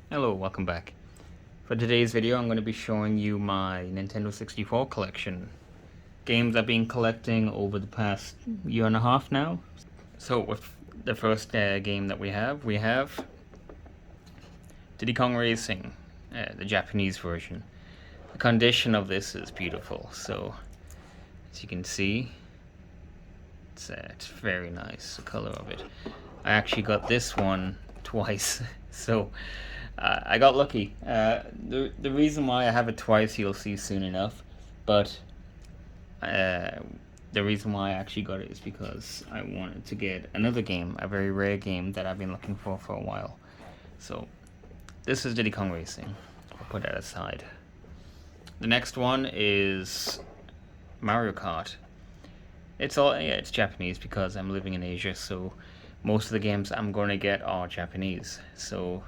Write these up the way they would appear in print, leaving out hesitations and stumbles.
Hello, welcome back. For today's video, I'm going to be showing you my Nintendo 64 collection. Games I've been collecting over the past year and a half now. So with the first game that we have Diddy Kong Racing, the Japanese version. The condition of this is beautiful, so as you can see, it's very nice, the color of it. I actually got this one twice, so I got lucky. The reason why I have it twice you'll see soon enough, but the reason why I actually got it is because I wanted to get another game, a very rare game that I've been looking for a while. So this is Diddy Kong Racing. I'll put that aside. The next one is Mario Kart. It's Japanese because I'm living in Asia, so most of the games I'm going to get are Japanese. So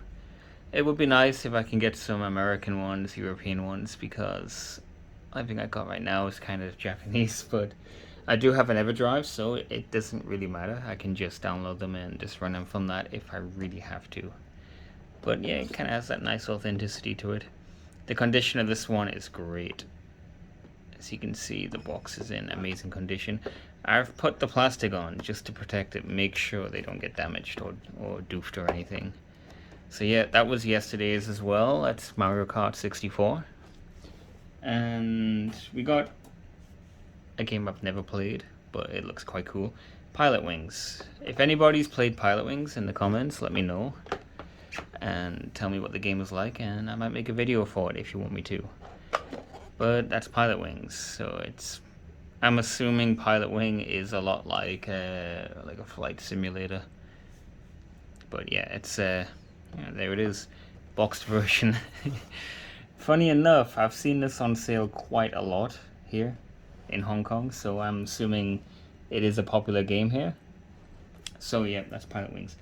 it would be nice if I can get some American ones, European ones, because everything I got right now is kind of Japanese, but I do have an EverDrive, so it doesn't really matter. I can just download them and just run them from that if I really have to. But yeah, it kind of has that nice authenticity to it. The condition of this one is great. As you can see, the box is in amazing condition. I've put the plastic on just to protect it, make sure they don't get damaged or doofed or anything. So yeah, that was yesterday's as well. That's Mario Kart 64. And we got a game I've never played, but it looks quite cool. Pilot Wings. If anybody's played Pilot Wings in the comments, let me know. And tell me what the game is like, and I might make a video for it if you want me to. But that's Pilot Wings, so I'm assuming Pilot Wing is a lot like a flight simulator. But yeah, yeah, there it is, boxed version. Funny enough, I've seen this on sale quite a lot here in Hong Kong, so I'm assuming it is a popular game here. So yeah, that's Pilot Wings.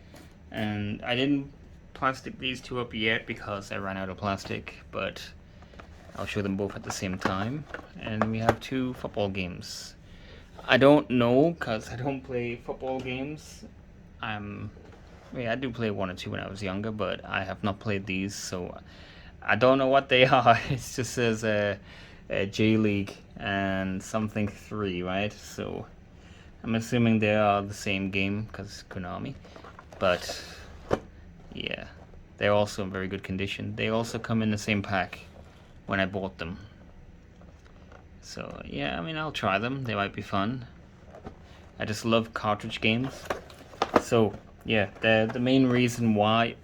And I didn't plastic these two up yet because I ran out of plastic, but I'll show them both at the same time. And we have two football games. I don't know, because I don't play football games. I do play one or two when I was younger, but I have not played these, so I don't know what they are. It just says a J League and something 3, right? So I'm assuming they are the same game because Konami. But yeah, they're also in very good condition. They also come in the same pack when I bought them. So yeah, I mean, I'll try them. They might be fun. I just love cartridge games. So yeah, the main reason why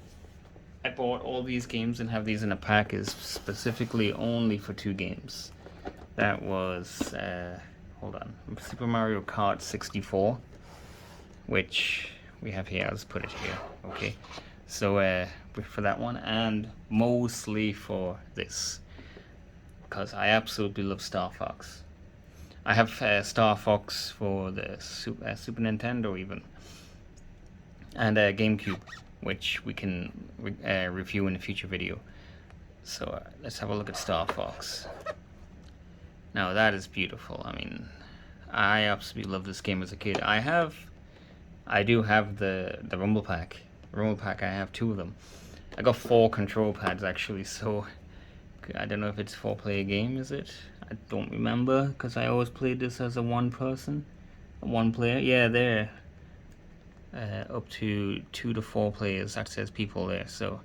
I bought all these games and have these in a pack is specifically only for two games. That was, hold on, Super Mario Kart 64, which we have here. I'll just put it here, okay? So for that one, and mostly for this, because I absolutely love Star Fox. I have Star Fox for the Super Nintendo even, and GameCube, which we can review in a future video. So let's have a look at Star Fox. Now that is beautiful. I mean, I absolutely love this game as a kid. I do have the Rumble Pack. Rumble Pack, I have 2 of them. I got 4 control pads actually, so I don't know if it's a 4-player game, is it? I don't remember, because I always played this as a one player. Yeah, there. Up to 2 to 4 players. That says people there, so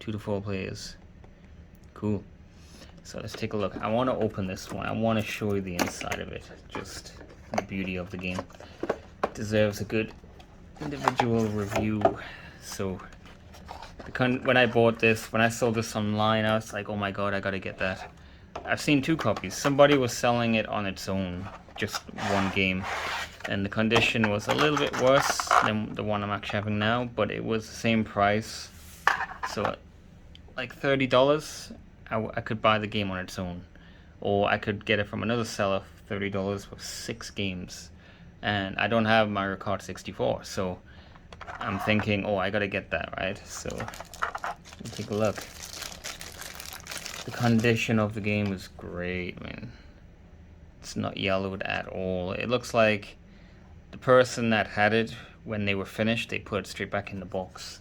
2 to 4 players. Cool. So let's take a look. I want to open this one. I want to show you the inside of it. Just the beauty of the game. It deserves a good individual review. So when I bought this, when I saw this online, I was like, oh my god, I gotta get that. I've seen 2 copies. Somebody was selling it on its own, just one game, and the condition was a little bit worse than the one I'm actually having now, but it was the same price. So like $30, I could buy the game on its own, or I could get it from another seller for $30 with 6 games. And I don't have Mario Kart 64, so I'm thinking, oh, I gotta get that, right? So let me take a look. The condition of the game is great. I mean, it's not yellowed at all. It looks like the person that had it, when they were finished, they put it straight back in the box.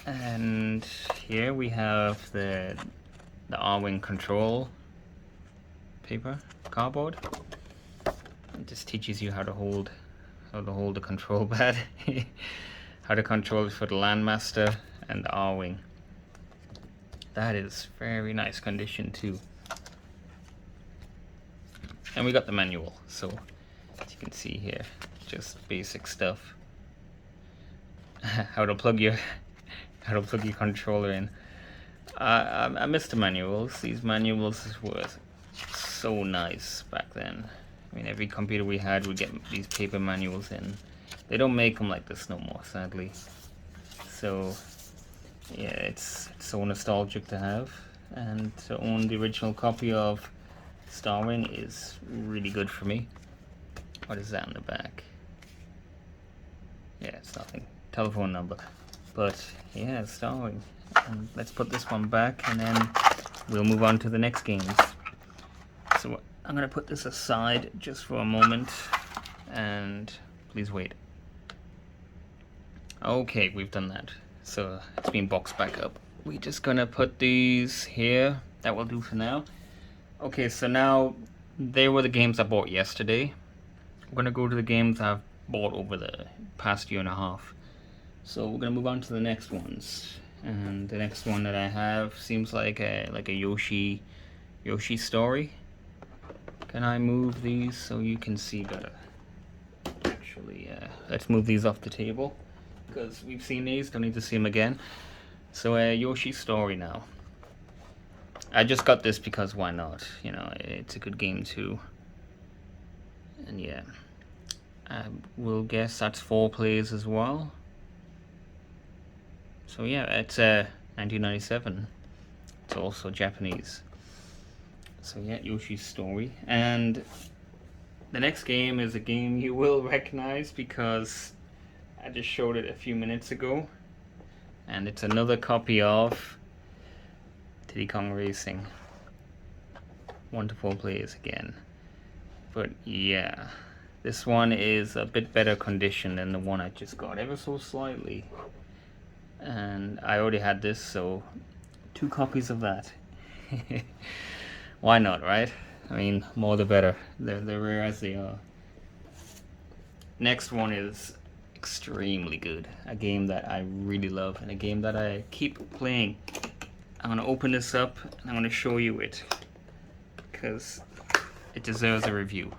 And here we have the R-Wing control paper, cardboard. It just teaches you how to hold the control pad, how to control it for the Landmaster and the R-Wing. That is very nice condition too. And we got the manual, so as you can see here, just basic stuff. how to plug your controller in. I miss the manuals. These manuals were so nice back then. I mean, every computer we had would get these paper manuals in. They don't make them like this no more, sadly. So yeah, it's so nostalgic to have, and to own the original copy of Starwing is really good for me. What is that in the back? Yeah, it's nothing. Telephone number. But yeah, Starwing. And let's put this one back, and then we'll move on to the next games. So I'm gonna put this aside just for a moment, and please wait. Okay, we've done that. So it's been boxed back up. We're just gonna put these here. That will do for now. Okay, so now they were the games I bought yesterday. I'm gonna go to the games I've bought over the past year and a half. So we're gonna move on to the next ones. And the next one that I have seems like a Yoshis Story. Can I move these so you can see better? Actually, let's move these off the table, because we've seen these, don't need to see them again. So Yoshis Story now. I just got this because why not? You know, it's a good game too. And yeah, I will guess that's 4 players as well. So yeah, it's 1997. It's also Japanese. So yeah, Yoshis Story. And the next game is a game you will recognize because I just showed it a few minutes ago. And it's another copy of Diddy Kong Racing. 1 to 4 players again. But yeah, this one is a bit better condition than the one I just got, ever so slightly. And I already had this, so 2 copies of that. Why not, right? I mean, more the better. They're rare as they are. Next one is extremely good. A game that I really love, and a game that I keep playing. I'm going to open this up, and I'm going to show you it, because it deserves a review.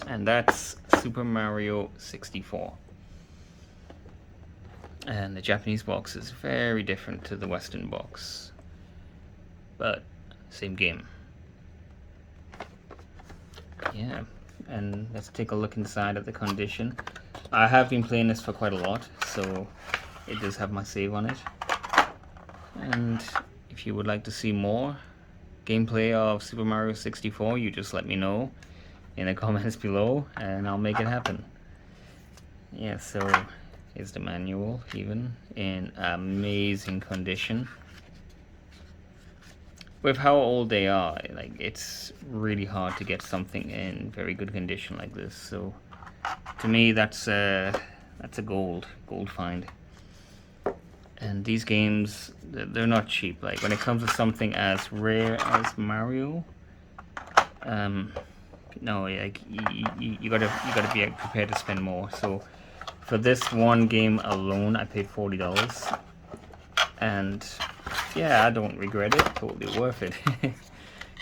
And that's Super Mario 64. And the Japanese box is very different to the Western box, but same game. Yeah, and let's take a look inside at the condition. I have been playing this for quite a lot, so it does have my save on it. And if you would like to see more gameplay of Super Mario 64, you just let me know in the comments below, and I'll make it happen. Yeah, so here's the manual, even in amazing condition. With how old they are, like, it's really hard to get something in very good condition like this. So to me, that's a gold find. And these games, they're not cheap. Like, when it comes to something as rare as Mario, no, like, you gotta be prepared to spend more. So for this one game alone, I paid $40, and yeah, I don't regret it. Totally worth it,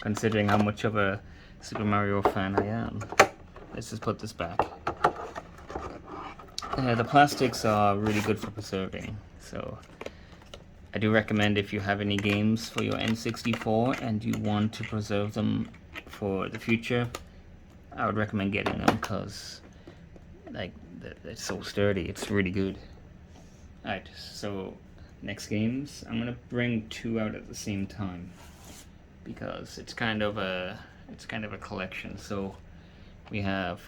considering how much of a Super Mario fan I am. Let's just put this back. The plastics are really good for preserving, so I do recommend, if you have any games for your N64 and you want to preserve them for the future, I would recommend getting them, because like, it's so sturdy. It's really good. Alright, so next games, I'm gonna bring 2 out at the same time, because it's kind of a collection. So we have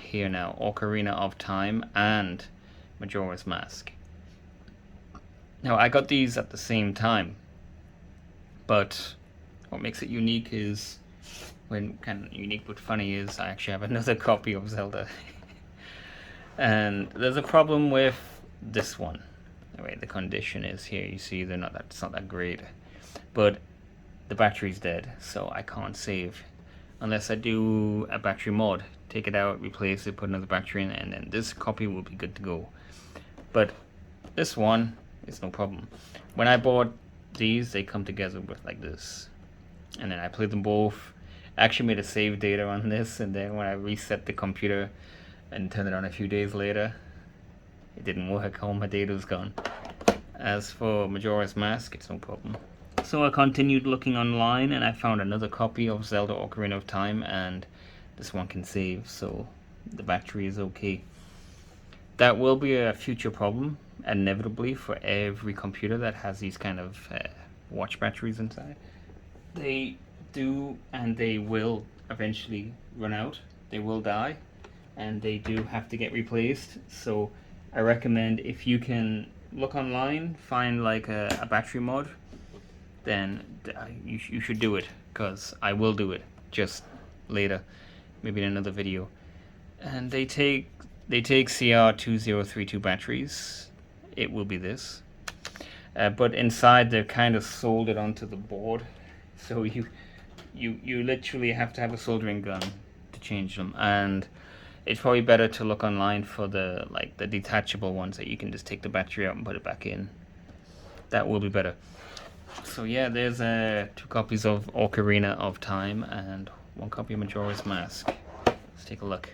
here now Ocarina of Time and Majora's Mask. Now, I got these at the same time, but what makes it unique is, when kind of unique but funny, is I actually have another copy of Zelda. And there's a problem with this one. Anyway, the condition is here. You see, it's not that great, but the battery's dead, so I can't save unless I do a battery mod. Take it out, replace it, put another battery in, and then this copy will be good to go. But this one is no problem. When I bought these, they come together with like this, and then I played them both. I actually made a save data on this, and then when I reset the computer and turned it on a few days later, it didn't work. All my data was gone. As for Majora's Mask, it's no problem. So I continued looking online, and I found another copy of Zelda Ocarina of Time, and this one can save, so the battery is okay. That will be a future problem, inevitably, for every computer that has these kind of watch batteries inside. They do, and they will eventually run out. They will die, and they do have to get replaced. So I recommend, if you can look online, find like a battery mod, then you should do it, because I will do it just later, maybe in another video. And they take CR2032 batteries. It will be this, but inside they're kind of soldered onto the board, so you literally have to have a soldering gun to change them. And it's probably better to look online for the detachable ones that you can just take the battery out and put it back in. That will be better. So yeah, there's 2 copies of Ocarina of Time and 1 copy of Majora's Mask. Let's take a look.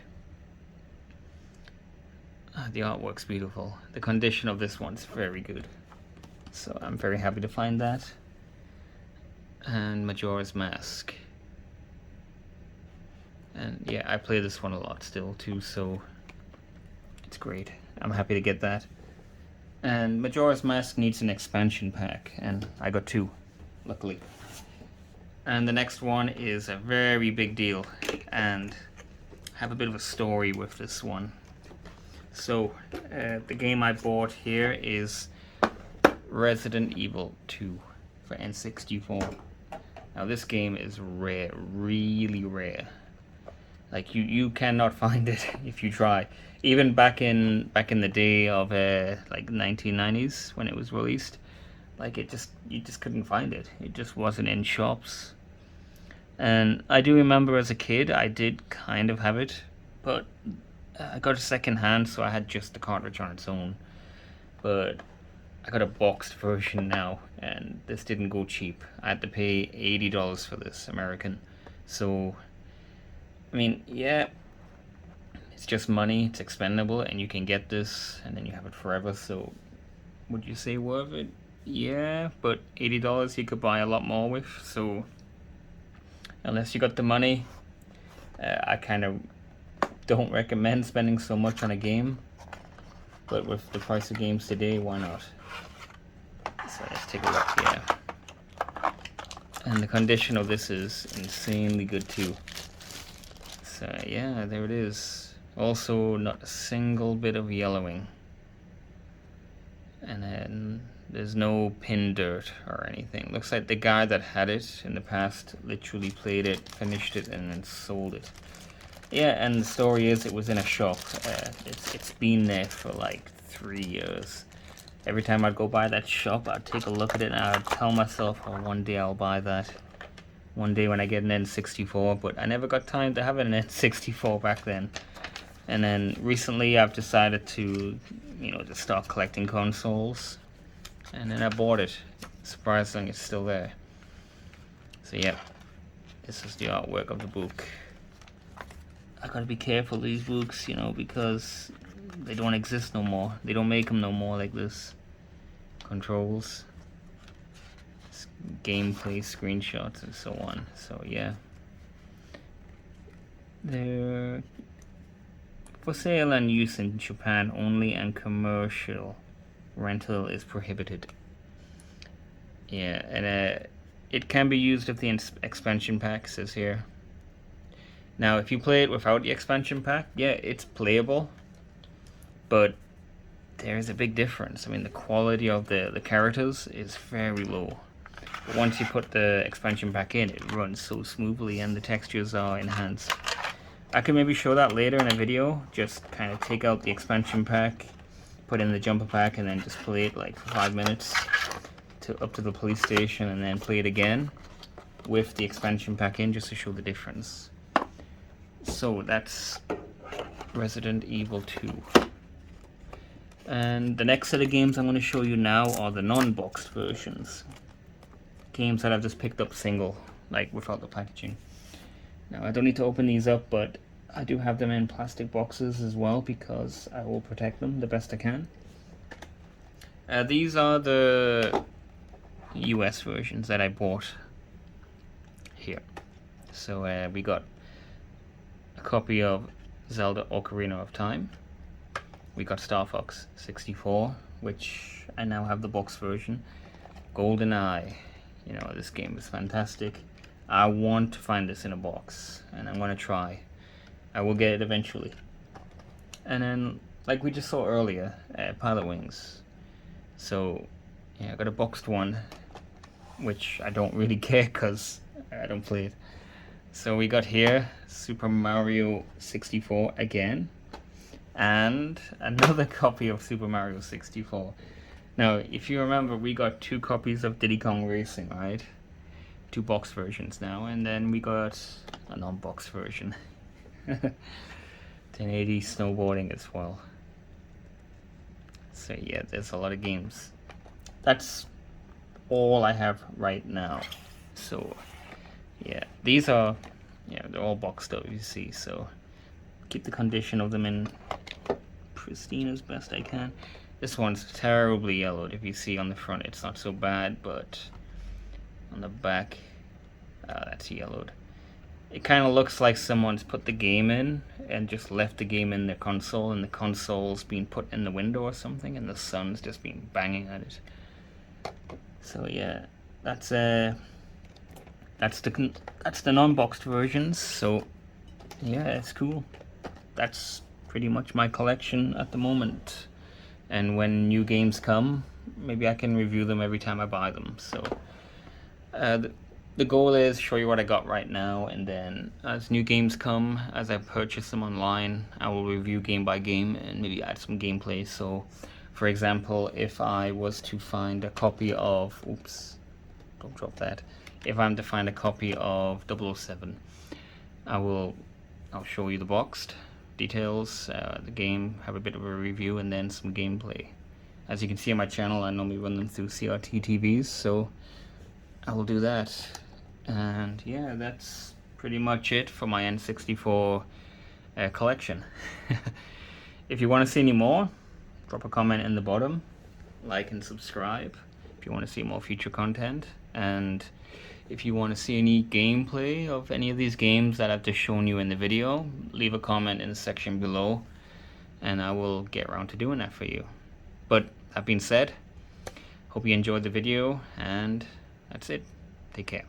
The artwork's beautiful. The condition of this one's very good, so I'm very happy to find that. And Majora's Mask. And yeah, I play this one a lot still too, so it's great. I'm happy to get that. And Majora's Mask needs an expansion pack, and I got 2, luckily. And the next one is a very big deal, and I have a bit of a story with this one. So, the game I bought here is Resident Evil 2 for N64. Now this game is rare, really rare. Like you cannot find it if you try. Even back in the day of like 1990s when it was released, like you just couldn't find it. It just wasn't in shops. And I do remember as a kid I did kind of have it, but I got a second hand, so I had just the cartridge on its own. But I got a boxed version now, and this didn't go cheap. I had to pay $80 for this, American. So, I mean, yeah, it's just money, it's expendable, and you can get this, and then you have it forever. So, would you say worth it? Yeah, but $80 you could buy a lot more with. So, unless you got the money, I kind of don't recommend spending so much on a game, but with the price of games today, why not? So let's take a look here. And the condition of this is insanely good too. So yeah, there it is. Also, not a single bit of yellowing. And then there's no pin dirt or anything. Looks like the guy that had it in the past literally played it, finished it, and then sold it. Yeah, and the story is it was in a shop. It's been there for like 3 years. Every time I'd go by that shop, I'd take a look at it and I'd tell myself, oh, one day I'll buy that. One day when I get an N64, but I never got time to have an N64 back then. And then recently I've decided to, to start collecting consoles. And then I bought it. Surprisingly, it's still there. So yeah, this is the artwork of the book. I gotta be careful of these books, because they don't exist no more. They don't make them no more like this. Controls, gameplay screenshots, and so on. So yeah, they're for sale and use in Japan only, and commercial rental is prohibited. Yeah, and it can be used if the expansion pack says here. Now, if you play it without the expansion pack, yeah, it's playable, but there's a big difference. I mean, the quality of the characters is very low. But once you put the expansion pack in, it runs so smoothly and the textures are enhanced. I can maybe show that later in a video, just kind of take out the expansion pack, put in the jumper pack and then just play it like for 5 minutes up to the police station, and then play it again with the expansion pack in, just to show the difference. So that's Resident Evil 2. And the next set of games I'm going to show you now are the non-boxed versions. Games that I've just picked up single, like without the packaging. Now I don't need to open these up, but I do have them in plastic boxes as well because I will protect them the best I can. These are the US versions that I bought here. So we got a copy of Zelda Ocarina of Time. We got Star Fox 64, which I now have the box version. GoldenEye. You know, this game is fantastic. I want to find this in a box, and I'm going to try. I will get it eventually. And then, like we just saw earlier, Pilot Wings. So, yeah, I got a boxed one, which I don't really care because I don't play it. So we got here Super Mario 64 again, and another copy of Super Mario 64. Now, if you remember, we got 2 copies of Diddy Kong Racing, right? 2 box versions now, and then we got a non-box version. 1080 snowboarding as well. So yeah, there's a lot of games. That's all I have right now. So yeah, these are, yeah, they're all boxed up, you see, so keep the condition of them in pristine as best I can. This one's terribly yellowed. If you see on the front, it's not so bad, but on the back, that's yellowed. It kind of looks like someone's put the game in and just left the game in the console, and the console's been put in the window or something, and the sun's just been banging at it. So yeah, that's the non-boxed versions. So yeah, it's cool. That's pretty much my collection at the moment. And when new games come, maybe I can review them every time I buy them. So the goal is show you what I got right now, and then as new games come, as I purchase them online, I will review game by game and maybe add some gameplay. So for example, if I was to find a copy of, oops, don't drop that. If I'm to find a copy of 007, I'll show you the boxed details, the game, have a bit of a review, and then some gameplay. As you can see on my channel, I normally run them through CRT TVs, so I will do that. And yeah, that's pretty much it for my N64 collection. If you want to see any more, drop a comment in the bottom, like and subscribe if you want to see more future content. And if you want to see any gameplay of any of these games that I've just shown you in the video, leave a comment in the section below and I will get around to doing that for you. But that being said, hope you enjoyed the video, and that's it. Take care.